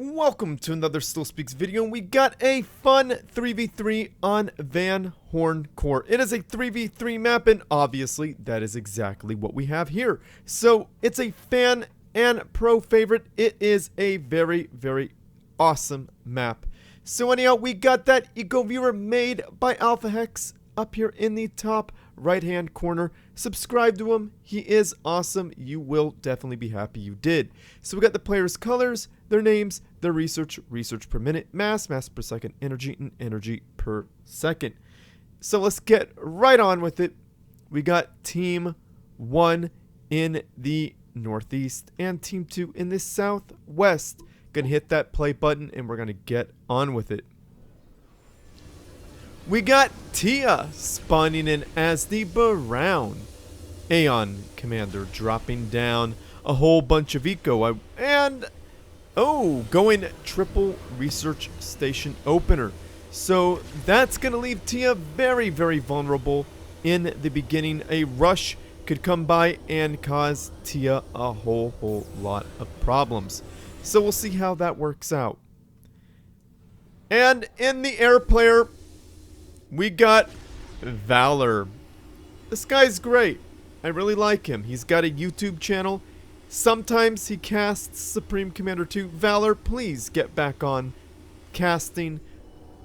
Welcome to another Still Speaks video, and we got a fun 3v3 on Van Horne Core. It is a 3v3 map, and obviously that is exactly what we have here. So it's a fan and pro favorite. It is a very, very awesome map. So anyhow, we got that Eco Viewer made by Alpha Hex up here in the top right hand corner. Subscribe to him. He is awesome. You will definitely be happy you did. So we got the players' colors, their names, their research per minute, mass per second, energy, and energy per second. So let's get right on with it. We got team 1 in the northeast and team 2 in the southwest. Gonna hit that play button and we're gonna get on with it. We got Tia spawning in as the Brown Aeon Commander, dropping down a whole bunch of eco and going triple research station opener. So that's gonna leave Tia very, very vulnerable in the beginning. A rush could come by and cause Tia a whole lot of problems. So we'll see how that works out. And in the air player, we got Valor. This guy's great. I really like him. He's got a YouTube channel. Sometimes he casts Supreme Commander 2. Valor, please get back on casting.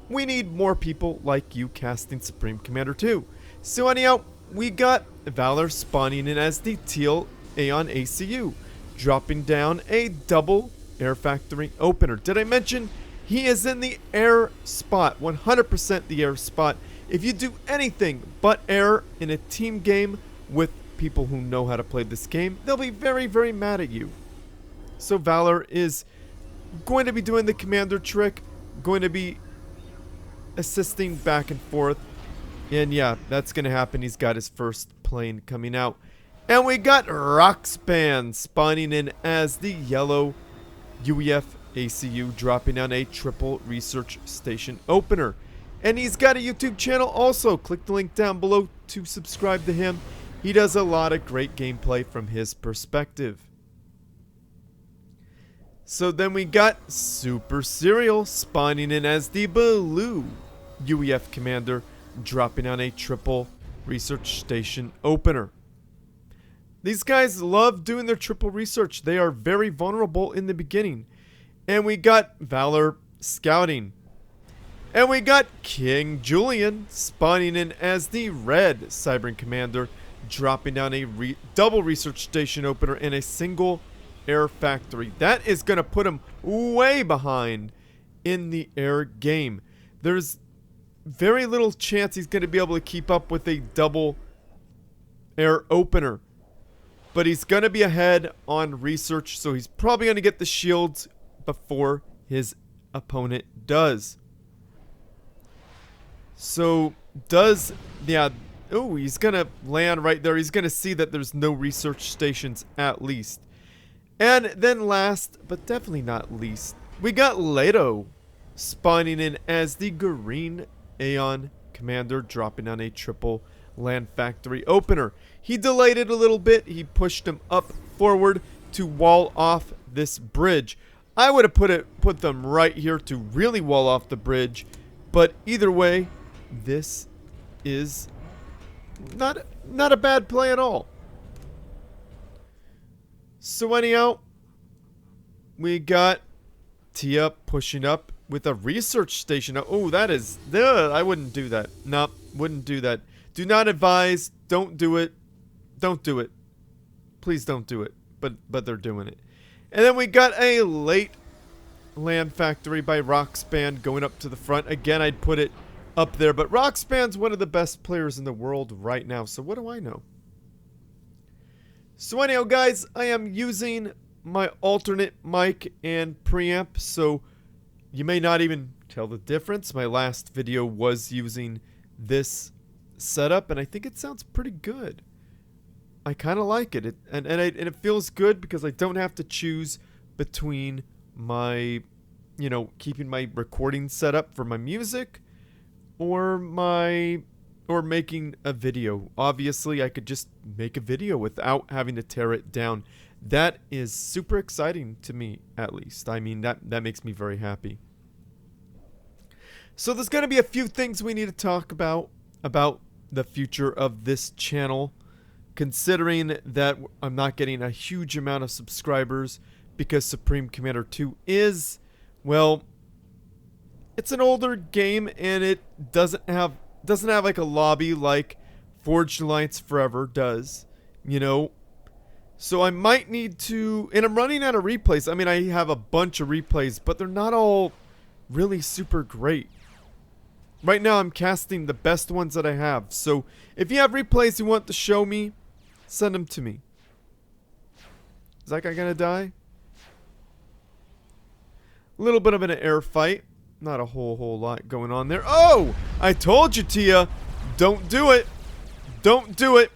We need more people like you casting Supreme Commander 2. So anyhow, we got Valor spawning in as the Teal Aeon ACU, dropping down a double Air Factory opener. Did I mention he is in the air spot, 100% the air spot. If you do anything but air in a team game with people who know how to play this game, they'll be very, very mad at you. So Valor is going to be doing the commander trick, going to be assisting back and forth. And yeah, that's going to happen. He's got his first plane coming out. And we got Roxban spawning in as the yellow UEF ACU, dropping down a triple research station opener. And he's got a YouTube channel also. Click the link down below to subscribe to him. He does a lot of great gameplay from his perspective. So then we got SuperSerial spawning in as the blue UEF commander, dropping on a triple research station opener. These guys love doing their triple research. They are very vulnerable in the beginning. And we got Valor scouting. And we got King Julien spawning in as the red Cybern commander, dropping down a double research station opener and a single air factory. That is going to put him way behind in the air game. There's very little chance he's going to be able to keep up with a double air opener. But he's going to be ahead on research, so he's probably going to get the shields before his opponent does. So he's gonna land right there. He's gonna see that there's no research stations at least. And then last but definitely not least, we got Ledo spawning in as the green Aeon commander, dropping on a triple land factory opener. He delayed it a little bit. He pushed him up forward to wall off this bridge. I would have put them right here to really wall off the bridge, but either way, this is not a bad play at all. So anyhow, we got Tia pushing up with a research station. Oh, that is, I wouldn't do that. Nope, wouldn't do that. Do not advise. Don't do it. Don't do it. Please don't do it. But they're doing it. And then we got a late land factory by Roxban going up to the front. Again, I'd put it up there, but Roxban's one of the best players in the world right now, so what do I know? So anyhow, guys, I am using my alternate mic and preamp, so you may not even tell the difference. My last video was using this setup, and I think it sounds pretty good. I kind of like it. And it feels good because I don't have to choose between my, keeping my recording setup for my music or making a video. Obviously, I could just make a video without having to tear it down. That is super exciting to me, at least. I mean, that makes me very happy. So there's going to be a few things we need to talk about the future of this channel, considering that I'm not getting a huge amount of subscribers because Supreme Commander 2 is, well, it's an older game and it doesn't have like a lobby like Forged Alliance Forever does, you know. So I might need to, and I'm running out of replays. I mean, I have a bunch of replays, but they're not all really super great. Right now I'm casting the best ones that I have. So if you have replays you want to show me, send them to me. Is that guy gonna die? A little bit of an air fight. Not a whole lot going on there. Oh! I told you, Tia! Don't do it! Don't do it!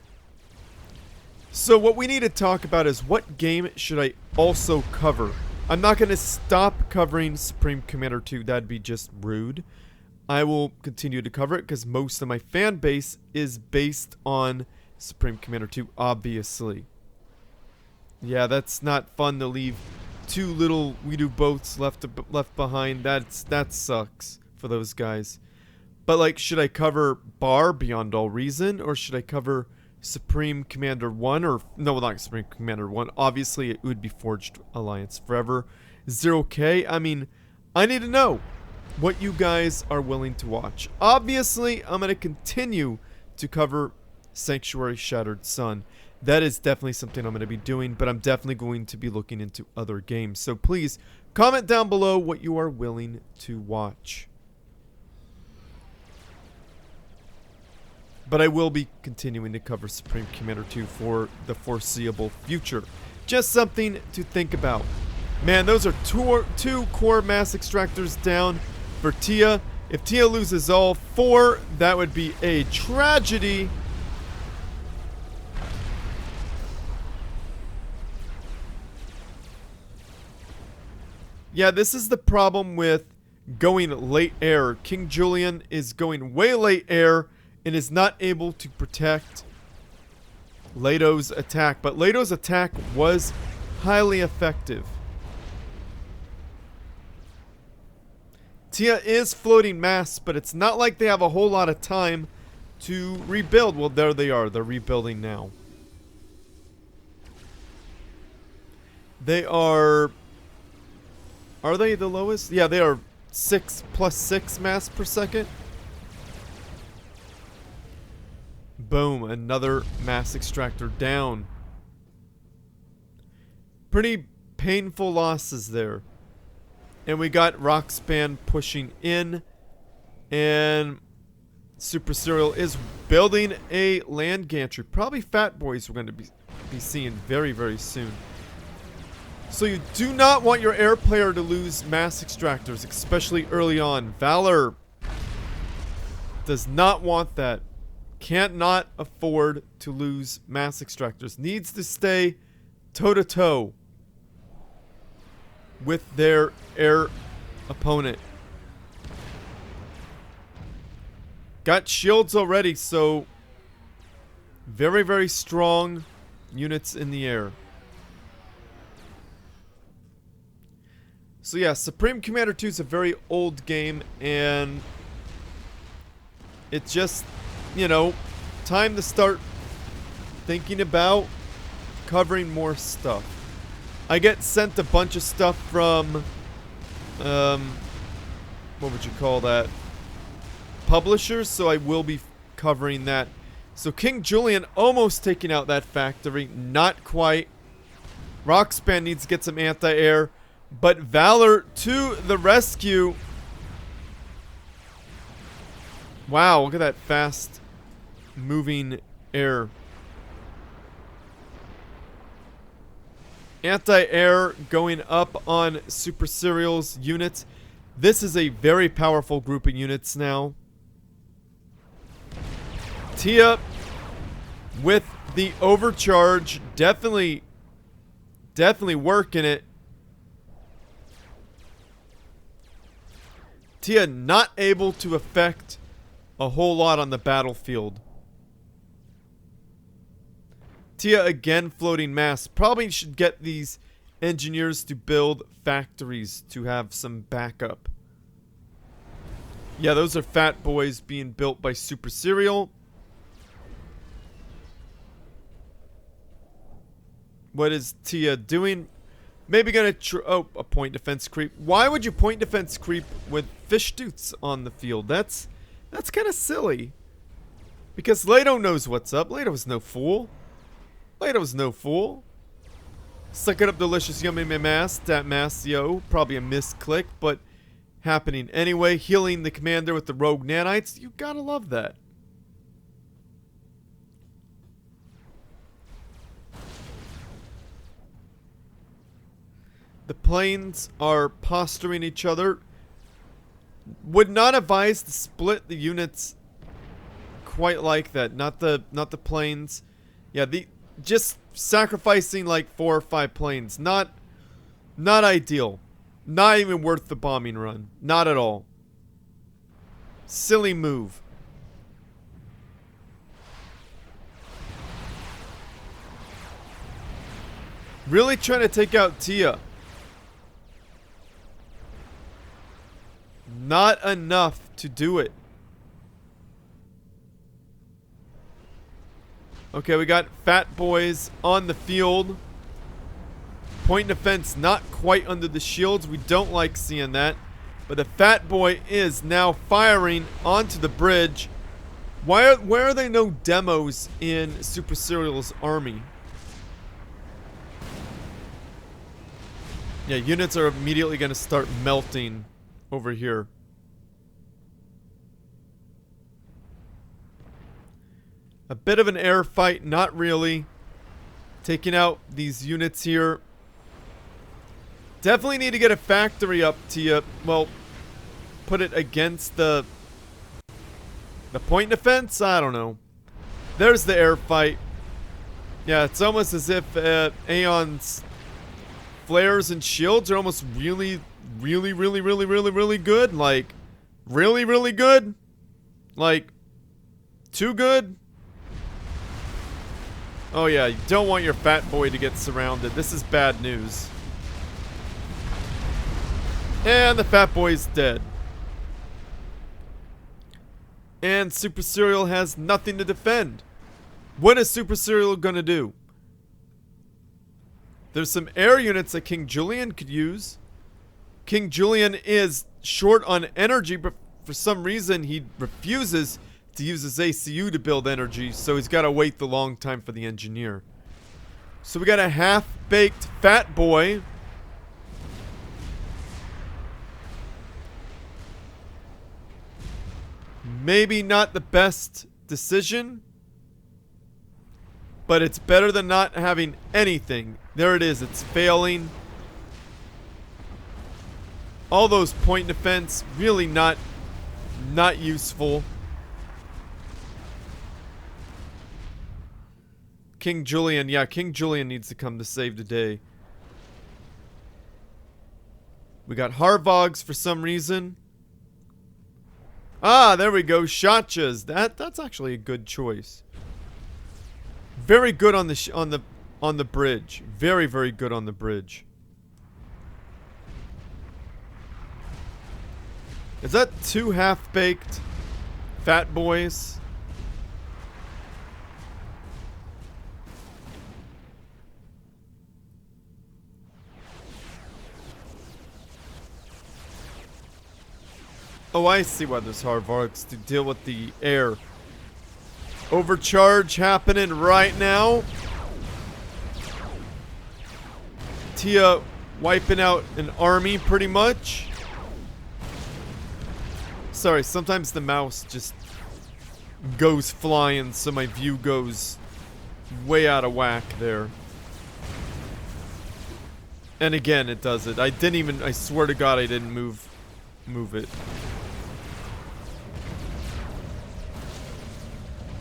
So what we need to talk about is what game should I also cover? I'm not going to stop covering Supreme Commander 2. That'd be just rude. I will continue to cover it because most of my fan base is based on Supreme Commander 2, obviously. Yeah, that's not fun to leave two little Weedu boats left behind. That sucks for those guys. But like, should I cover Bar Beyond All Reason, or should I cover Supreme Commander 1? Or no, not Supreme Commander 1. Obviously it would be Forged Alliance Forever. 0K. I mean, I need to know what you guys are willing to watch. Obviously I'm going to continue to cover Sanctuary Shattered Sun. That is definitely something I'm going to be doing, but I'm definitely going to be looking into other games. So please comment down below what you are willing to watch. But I will be continuing to cover Supreme Commander 2 for the foreseeable future. Just something to think about. Man, those are two core mass extractors down for Tia. If Tia loses all 4, that would be a tragedy. Yeah, this is the problem with going late air. King Julien is going way late air and is not able to protect Ledo's attack. But Ledo's attack was highly effective. Tia is floating mass, but it's not like they have a whole lot of time to rebuild. Well, there they are. They're rebuilding now. They are... Are they the lowest? Yeah, they are 6 + 6 mass per second. Boom, another mass extractor down. Pretty painful losses there. And we got Roxban pushing in. And SuperSerial is building a land gantry. Probably Fat Boys we're going to be seeing very, very soon. So you do not want your air player to lose mass extractors, especially early on. Valor does not want that. Can't not afford to lose mass extractors. Needs to stay toe-to-toe with their air opponent. Got shields already, so very, very strong units in the air. So yeah, Supreme Commander 2 is a very old game, and it's just, you know, time to start thinking about covering more stuff. I get sent a bunch of stuff from, what would you call that? Publishers, so I will be covering that. So King Julien almost taking out that factory, not quite. Roxban needs to get some anti-air. But Valor to the rescue. Wow, look at that fast moving air. Anti-air going up on SuperSerial's units. This is a very powerful group of units now. Tia with the overcharge. Definitely working it. Tia not able to affect a whole lot on the battlefield. Tia again floating mass. Probably should get these engineers to build factories to have some backup. Yeah, those are fat boys being built by SuperSerial. What is Tia doing? Maybe gonna oh, a point defense creep. Why would you point defense creep with fish dudes on the field? That's kind of silly. Because Ledo knows what's up. Ledo's no fool. Ledo's no fool. Suck it up, delicious, yummy mass. That mass, yo. Probably a misclick, but happening anyway. Healing the commander with the rogue nanites. You gotta love that. The planes are posturing each other. Would not advise to split the units quite like that. Not the planes. Yeah, just sacrificing like 4 or 5 planes. Not ideal. Not even worth the bombing run. Not at all. Silly move. Really trying to take out Tia. Not enough to do it. Okay, we got fat boys on the field. Point defense not quite under the shields. We don't like seeing that. But the fat boy is now firing onto the bridge. Why are there no demos in SuperSerial's army? Yeah, units are immediately going to start melting over here. A bit of an air fight, not really. Taking out these units here. Definitely need to get a factory up to, well, put it against the point defense? I don't know. There's the air fight. Yeah, it's almost as if Aeon's flares and shields are almost really good. Like, really good. Like, too good. Oh yeah, you don't want your fat boy to get surrounded. This is bad news. And the fat boy's dead. And SuperSerial has nothing to defend. What is SuperSerial gonna do? There's some air units that King Julien could use. King Julien is short on energy, but for some reason he refuses to use his ACU to build energy, so he's got to wait the long time for the engineer. So we got a half-baked fat boy. Maybe not the best decision, but it's better than not having anything. There it is, it's failing. All those point defense, really not useful. King Julien, yeah, King Julien needs to come to save the day. We got Harvogs for some reason. Ah, there we go, Shachas. That's actually a good choice. Very good on the bridge. Very good on the bridge. Is that 2 half-baked fat boys? Oh, I see why there's Harvarks to deal with the air. Overcharge happening right now. Tia wiping out an army pretty much. Sorry, sometimes the mouse just goes flying, so my view goes way out of whack there. And again, it does it. I swear to God I didn't move it.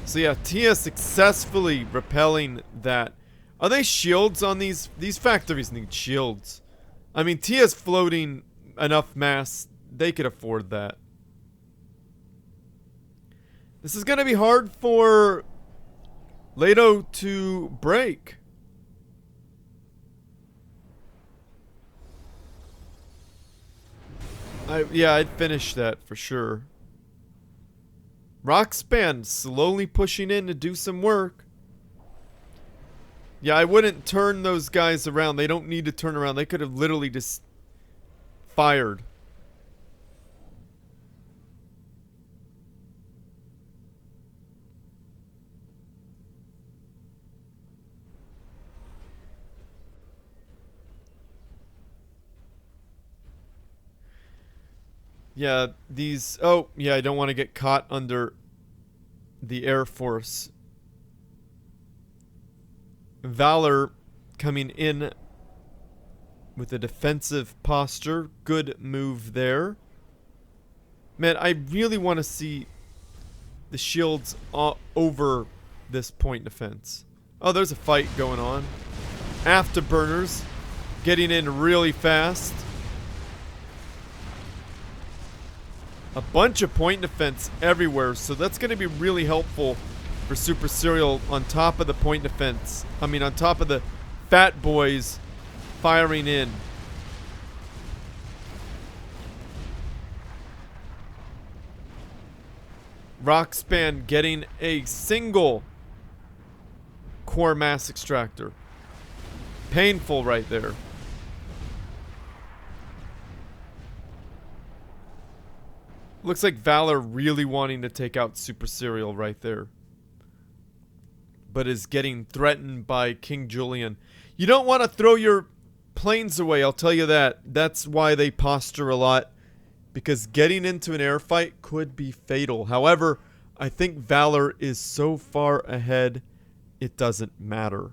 So yeah, Tia successfully repelling that. Are they shields on these? These factories need shields. I mean, Tia's floating enough mass. They could afford that. This is gonna be hard for Ledo to break. Yeah, I'd finish that for sure. Roxban slowly pushing in to do some work. Yeah, I wouldn't turn those guys around. They don't need to turn around. They could have literally just fired. Yeah, these... Oh, yeah, I don't want to get caught under the Air Force. Valor coming in with a defensive posture. Good move there. Man, I really want to see the shields over this point defense. Oh, there's a fight going on. Afterburners getting in really fast. A bunch of point defense everywhere, so that's going to be really helpful for SuperSerial on top of the point defense. I mean, on top of the fat boys firing in. Roxban getting a single core mass extractor. Painful right there. Looks like Valor really wanting to take out SuperSerial right there. But is getting threatened by King Julien. You don't want to throw your planes away, I'll tell you that. That's why they posture a lot. Because getting into an air fight could be fatal. However, I think Valor is so far ahead, it doesn't matter.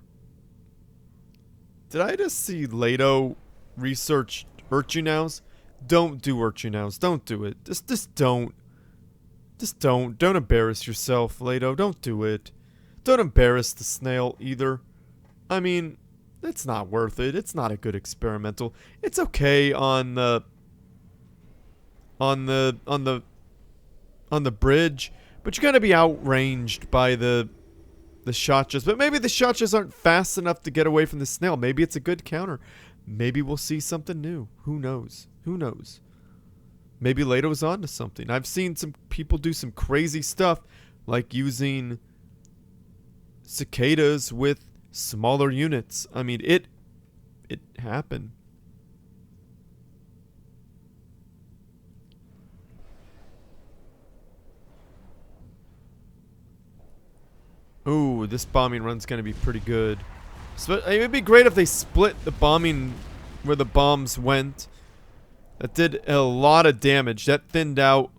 Did I just see Ledo research Urchinows? Don't do Urchinows. Don't do it. Just don't. Just don't. Don't embarrass yourself, Ledo. Don't do it. Don't embarrass the Snail either. I mean, it's not worth it. It's not a good experimental. It's okay on the bridge, but you're gonna be outranged by the Shotjas. But maybe the Shotjas aren't fast enough to get away from the Snail. Maybe it's a good counter. Maybe we'll see something new. Who knows? Who knows? Maybe Ledo's onto something. I've seen some people do some crazy stuff, like using cicadas with smaller units. I mean, it happened. Ooh, this bombing run's gonna be pretty good. So, I mean, it'd be great if they split the bombing where the bombs went. That did a lot of damage. That thinned out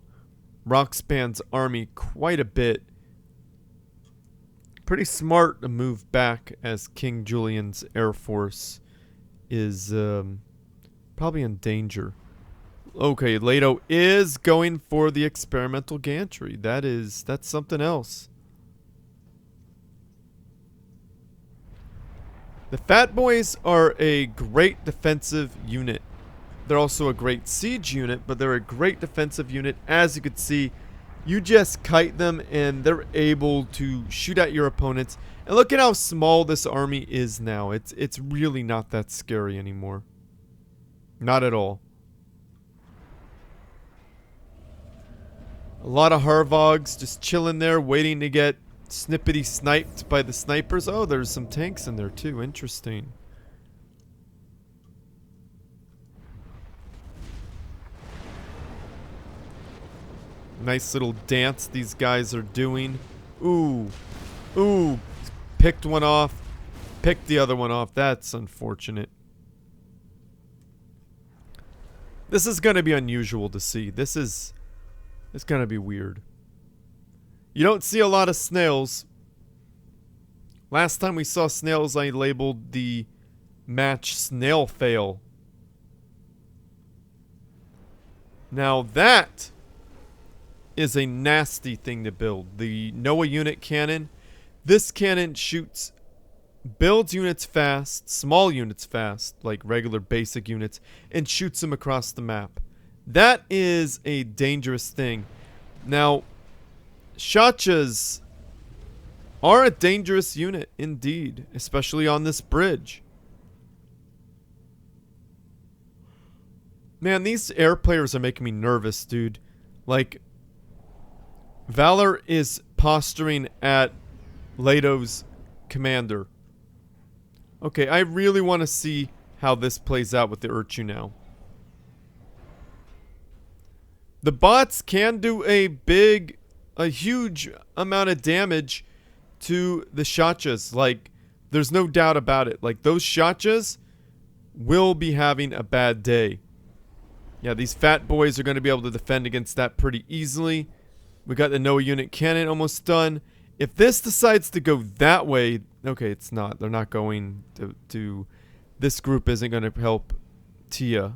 Roxban's army quite a bit. Pretty smart to move back as King Julien's Air Force is probably in danger. Okay, Ledo is going for the experimental gantry. That's something else. The Fat Boys are a great defensive unit. They're also a great siege unit, but they're a great defensive unit. As you can see, you just kite them and they're able to shoot at your opponents. And look at how small this army is now. It's really not that scary anymore. Not at all. A lot of Harvogs just chilling there, waiting to get snippety sniped by the snipers. Oh, there's some tanks in there too. Interesting. Nice little dance these guys are doing. Ooh. Ooh. Picked one off. Picked the other one off. That's unfortunate. This is going to be unusual to see. It's going to be weird. You don't see a lot of snails. Last time we saw snails, I labeled the match Snail Fail. Now that is a nasty thing to build. The Noah unit cannon. This cannon builds units fast, small units fast, like regular basic units, and shoots them across the map. That is a dangerous thing. Now, Shotjas are a dangerous unit indeed, especially on this bridge. Man, these air players are making me nervous, dude. Like, Valor is posturing at Ledo's commander. Okay, I really want to see how this plays out with the Urchu now. The bots can do a huge amount of damage to the Shachas. Like, there's no doubt about it. Like, those Shachas will be having a bad day. Yeah, these fat boys are going to be able to defend against that pretty easily. We got the Noah unit cannon almost done. If this decides to go that way... Okay, it's not. They're not going to this group isn't going to help Tia.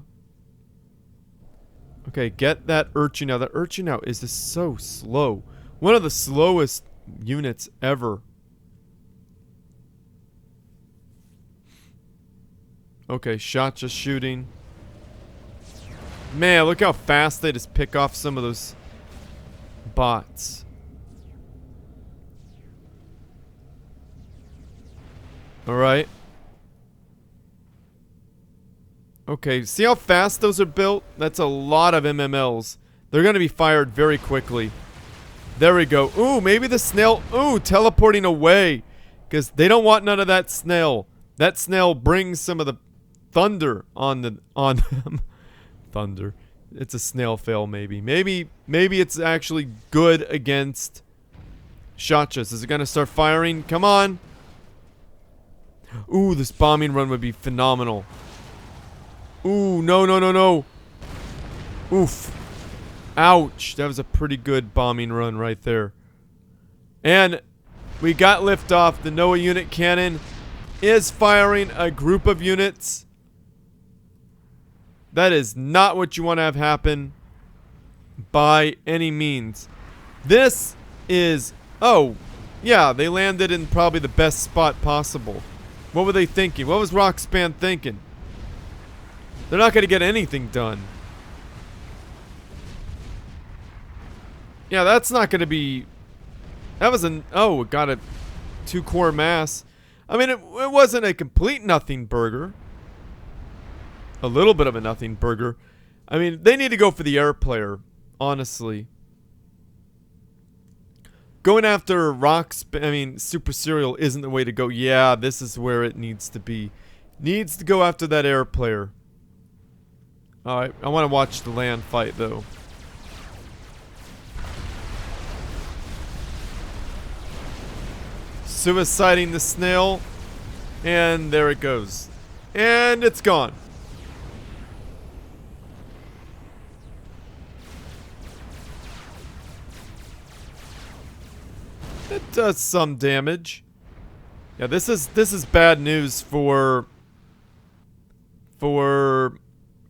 Okay, get that Urchin now. That Urchin now is just so slow. One of the slowest units ever. Okay, shot just shooting. Man, look how fast they just pick off some of those bots. Alright. Okay, see how fast those are built? That's a lot of MMLs. They're gonna be fired very quickly. There we go. Ooh, maybe the snail... Ooh, teleporting away. Because they don't want none of that snail. That snail brings some of the thunder on them. Thunder. It's a snail fail, maybe. Maybe it's actually good against Shachas. Is it gonna start firing? Come on. Ooh, this bombing run would be phenomenal. Ooh, no. Oof. Ouch. That was a pretty good bombing run right there. And we got liftoff. The Noah unit cannon is firing a group of units. That is not what you want to have happen by any means. This is... Oh, yeah, they landed in probably the best spot possible. What were they thinking? What was Roxban thinking? They're not going to get anything done. Yeah, that's not going to be... That was an... Oh, it got a 2-core mass. I mean, it wasn't a complete nothing burger. A little bit of a nothing burger. I mean, they need to go for the air player, honestly. Going after SuperSerial isn't the way to go. Yeah, this is where it needs to be. Needs to go after that air player. Alright, I want to watch the land fight, though. Suiciding the snail. And there it goes. And it's gone. It does some damage. Yeah, this is bad news for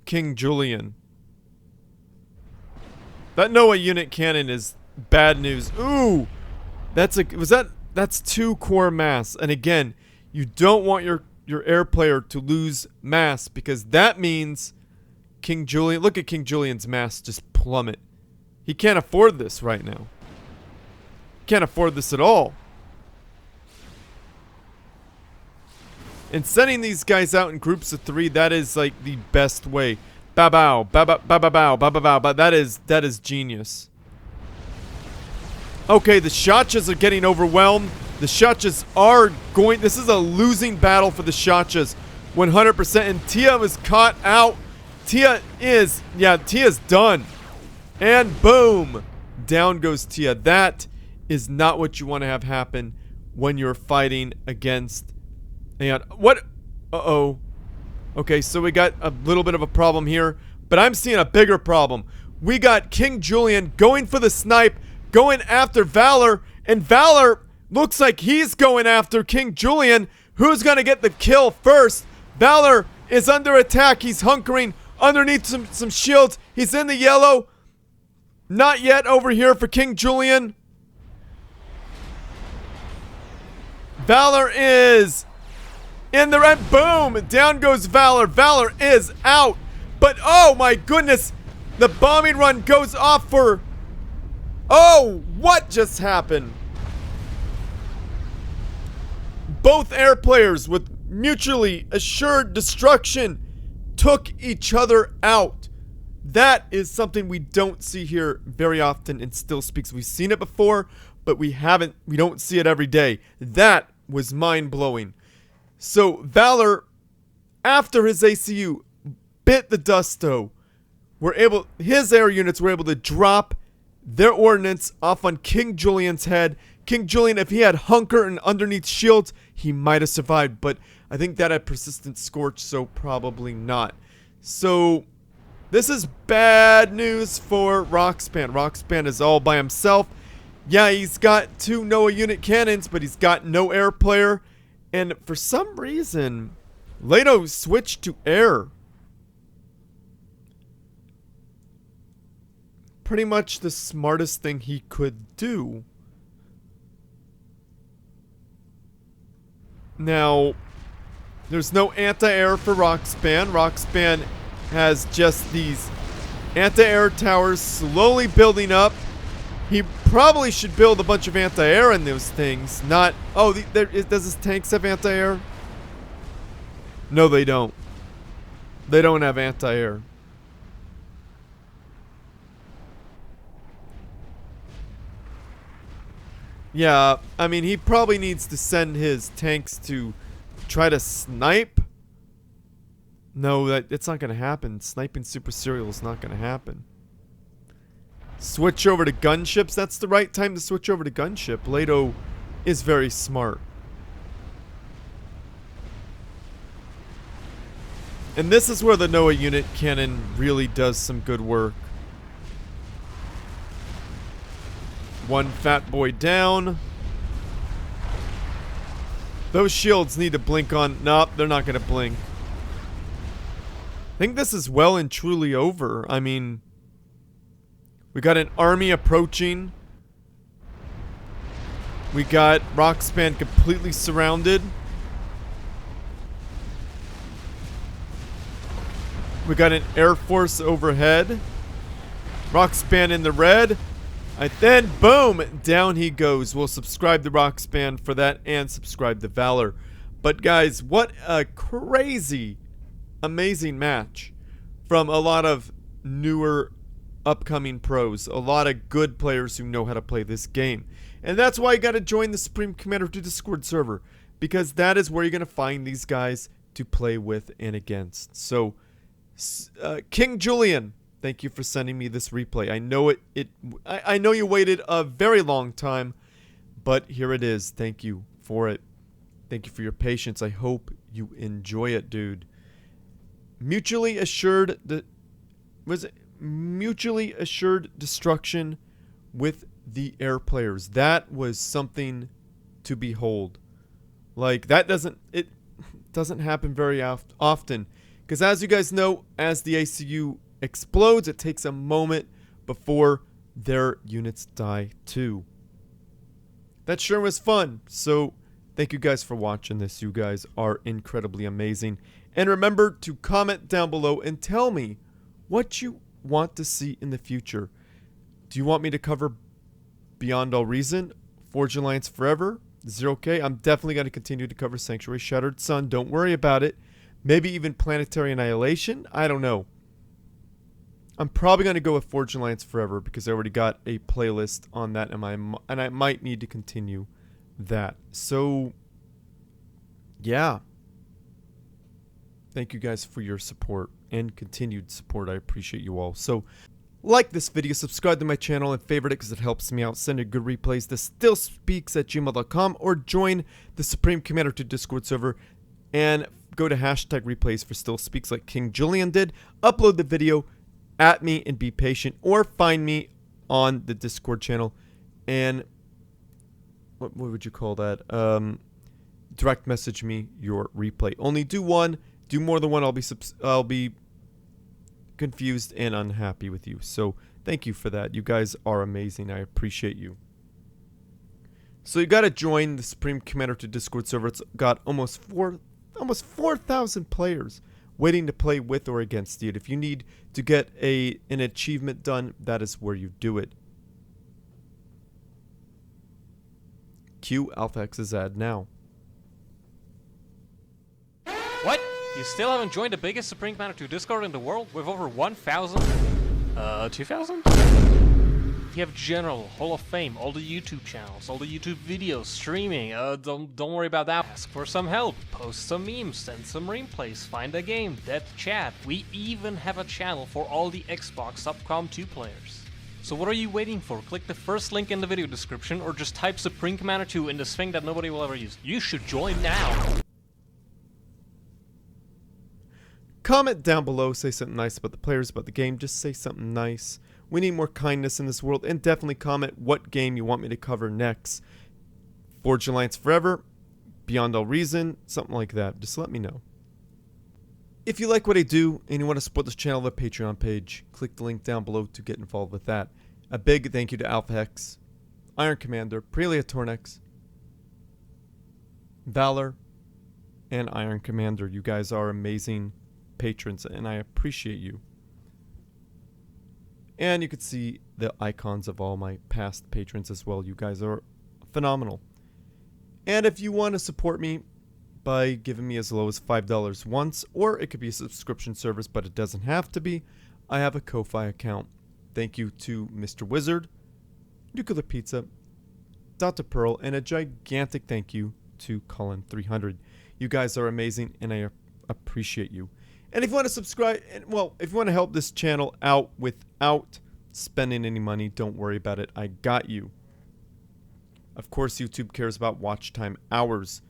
King Julien. That Noah unit cannon is bad news. Ooh, that's 2-core mass. And again, you don't want your air player to lose mass because that means King Julien. Look at King Julien's mass just plummet. He can't afford this right now. Can't afford this at all. And sending these guys out in groups of 3, that is like the best way. Ba-bow, ba-ba, ba-ba-bow, ba-ba-bow, but that is genius. Okay, the Shachas are getting overwhelmed. The Shachas are going... This is a losing battle for the Shachas. 100%. And Tia was caught out. Tia's done. And boom. Down goes Tia. That is not what you want to have happen when you're fighting against... And what? Uh-oh. Okay, so we got a little bit of a problem here, but I'm seeing a bigger problem. We got King Julien going for the snipe, going after Valor, and Valor looks like he's going after King Julien. Who's gonna get the kill first? Valor is under attack. He's hunkering underneath some shields. He's in the yellow. Not yet over here for King Julien. Valor is in the red. Boom! Down goes Valor. Valor is out. But oh my goodness, the bombing run goes off for... Oh, what just happened? both air players with mutually assured destruction took each other out. That is something we don't see here very often in Still Speaks. We've seen it before, but we don't see it every day. That was mind-blowing. So Valor, after his ACU bit the Dusto, his air units were able to drop their ordnance off on King Julien's head. King Julien, if he had Hunker and underneath shields, he might have survived, but I think that had persistent scorch, so probably not. So this is bad news for Roxban. Roxban is all by himself. Yeah, he's got 2 Noah unit cannons, but he's got no air player. And for some reason, ledo switched to air. Pretty much the smartest thing he could do. Now, there's no anti-air for Roxban. Roxban has just these anti-air towers slowly building up. He probably should build a bunch of anti-air in those things. Not... Oh, does his tanks have anti-air? No, they don't. They don't have anti-air. Yeah, I mean, he probably needs to send his tanks to try to snipe. No, it's not going to happen. Sniping SuperSerial is not going to happen. Switch over to gunships. That's the right time to switch over to gunship. ledo is very smart. And this is where the Noah unit cannon really does some good work. One fat boy down. Those shields need to blink on. Nope, they're not going to blink. I think this is well and truly over. I mean, we got an army approaching. We got Roxban completely surrounded. We got an air force overhead. Roxban in the red. And then, boom, down he goes. We'll subscribe to Roxban for that and subscribe to Valor. But guys, what a crazy, amazing match from a lot of newer, upcoming pros. A lot of good players who know how to play this game. And that's why you got to join the Supreme Commander 2 Discord server, because that is where you're going to find these guys to play with and against. So, King Julien, thank you for sending me this replay. I know I know you waited a very long time, but here it is. Thank you for it. Thank you for your patience. I hope you enjoy it, dude. Mutually assured mutually assured destruction with the air players. That was something to behold. Like, it doesn't happen very often, because as you guys know, as the ACU explodes, it takes a moment before their units die too. That sure was fun. So thank you guys for watching this. You guys are incredibly amazing. And remember to comment down below and tell me what you want to see in the future. Do you want me to cover Beyond All Reason, Forge Alliance Forever, 0K? I'm definitely going to continue to cover Sanctuary, Shattered Sun. Don't worry about it. Maybe even Planetary Annihilation. I don't know. I'm probably going to go with Forge Alliance Forever because I already got a playlist on that, and I might need to continue that. So, yeah. Thank you guys for your support and continued support. I appreciate you all. So, like this video, subscribe to my channel and favorite it because it helps me out. Send your good replays to stillspeaks@gmail.com or join the Supreme Commander 2 Discord server and go to hashtag replays for Still Speaks like King Julien did. Upload the video at me and be patient, or find me on the Discord channel and what would you call that? Direct message me your replay. Only do one. Do more than one, I'll be confused and unhappy with you. So thank you for that. You guys are amazing. I appreciate you. So you got to join the Supreme Commander 2 Discord server. It's got almost 4,000 players waiting to play with or against it. If you need to get an achievement done, that is where you do it. Cue Alpha X's ad now. You still haven't joined the biggest Supreme Commander 2 Discord in the world with over 1,000? 2,000? You have General, Hall of Fame, all the YouTube channels, all the YouTube videos, streaming. Don't worry about that. Ask for some help, post some memes, send some replays, find a game, dead chat. We even have a channel for all the Xbox Subcom 2 players. So what are you waiting for? Click the first link in the video description or just type Supreme Commander 2 in this thing that nobody will ever use. You should join now. Comment down below, say something nice about the players, about the game. Just say something nice. We need more kindness in this world, and definitely comment what game you want me to cover next. Forge Alliance Forever, Beyond All Reason, something like that. Just let me know. If you like what I do and you want to support this channel, the Patreon page, click the link down below to get involved with that. A big thank you to Alpha Hex, Iron Commander, Prelia Tornex, Valor, and Iron Commander. You guys are amazing patrons, and I appreciate you. And you can see the icons of all my past patrons as well. You guys are phenomenal. And if you want to support me by giving me as low as $5 once, or it could be a subscription service, but it doesn't have to be, I have a Ko-Fi account. Thank you to Mr. Wizard, Nuclear Pizza, Dr. Pearl, and a gigantic thank you to Cullen300. You guys are amazing, and I appreciate you. And if you want to subscribe, well, if you want to help this channel out without spending any money, don't worry about it. I got you. Of course, YouTube cares about watch time hours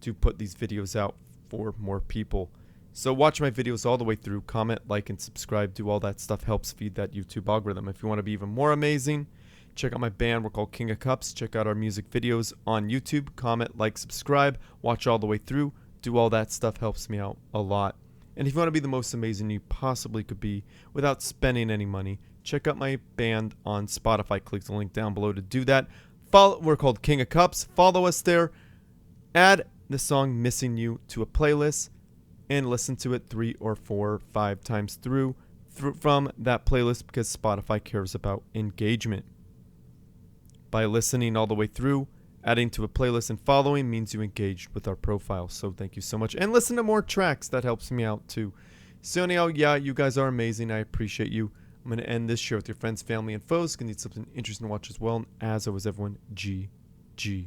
to put these videos out for more people. So watch my videos all the way through. Comment, like, and subscribe. Do all that stuff. Helps feed that YouTube algorithm. If you want to be even more amazing, check out my band. We're called King of Cups. Check out our music videos on YouTube. Comment, like, subscribe. Watch all the way through. Do all that stuff. Helps me out a lot. And if you want to be the most amazing you possibly could be without spending any money, check out my band on Spotify. Click the link down below to do that. We're called King of Cups. Follow us there. Add the song Missing You to a playlist and listen to it 3 or 4 or 5 times through from that playlist, because Spotify cares about engagement. By listening all the way through, adding to a playlist and following means you engaged with our profile. So thank you so much. And listen to more tracks. That helps me out too. So anyhow, yeah, you guys are amazing. I appreciate you. I'm going to end this share with your friends, family, and foes. You can need something interesting to watch as well. And as always, everyone, GG.